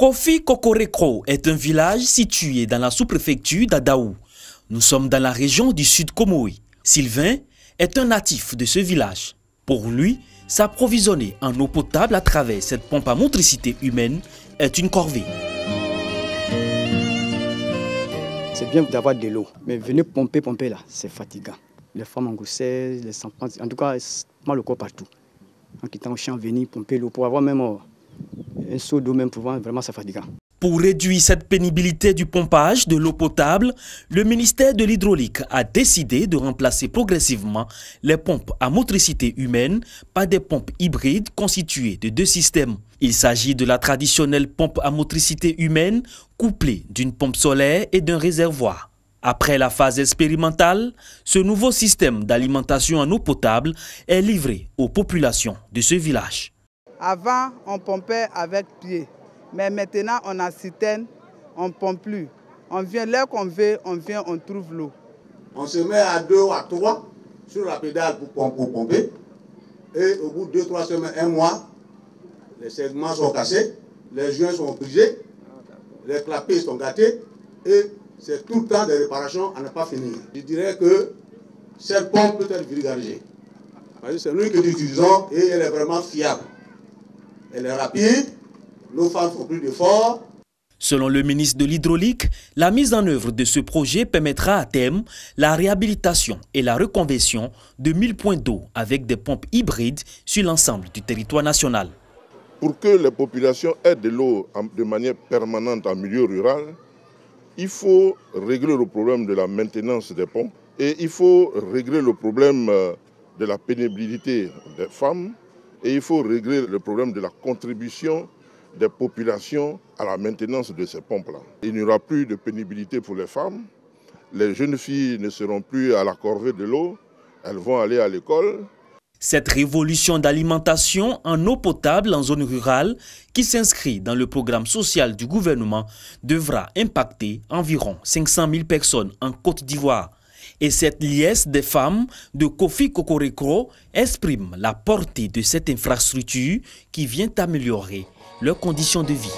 Kofi Kokorekro est un village situé dans la sous-préfecture d'Adaou. Nous sommes dans la région du Sud Komoé. Sylvain est un natif de ce village. Pour lui, s'approvisionner en eau potable à travers cette pompe à motricité humaine est une corvée. C'est bien d'avoir de l'eau, mais venir pomper là, c'est fatigant. Les femmes angoissées, les enfants, en tout cas, mal le corps partout. En quittant au champ, venir pomper l'eau pour avoir même un seau d'eau, même pour voir, vraiment c'est fatigant. Pour réduire cette pénibilité du pompage de l'eau potable, le ministère de l'Hydraulique a décidé de remplacer progressivement les pompes à motricité humaine par des pompes hybrides constituées de deux systèmes. Il s'agit de la traditionnelle pompe à motricité humaine couplée d'une pompe solaire et d'un réservoir. Après la phase expérimentale, ce nouveau système d'alimentation en eau potable est livré aux populations de ce village. Avant, on pompait avec pied. Mais maintenant, on a citerne, on ne pompe plus. On vient là qu'on veut, on vient, on trouve l'eau. On se met à 2 ou à 3 sur la pédale pour pomper. Et au bout de 2-3 semaines, 1 mois, les segments sont cassés, les joints sont brisés, les clapets sont gâtés. Et c'est tout le temps des réparations à ne pas finir. Je dirais que cette pompe peut être vulgarisée. C'est nous qui l'utilisons et elle est vraiment fiable. Elle est rapide. Nos femmes font plus d'efforts. Selon le ministre de l'Hydraulique, la mise en œuvre de ce projet permettra à terme la réhabilitation et la reconversion de 1000 points d'eau avec des pompes hybrides sur l'ensemble du territoire national. Pour que les populations aient de l'eau de manière permanente en milieu rural, il faut régler le problème de la maintenance des pompes et il faut régler le problème de la pénibilité des femmes et il faut régler le problème de la contribution des populations à la maintenance de ces pompes-là. Il n'y aura plus de pénibilité pour les femmes, les jeunes filles ne seront plus à la corvée de l'eau, elles vont aller à l'école. Cette révolution d'alimentation en eau potable en zone rurale, qui s'inscrit dans le programme social du gouvernement, devra impacter environ 500 000 personnes en Côte d'Ivoire. Et cette liesse des femmes de Kofi Kokorekro exprime la portée de cette infrastructure qui vient améliorer leurs conditions de vie.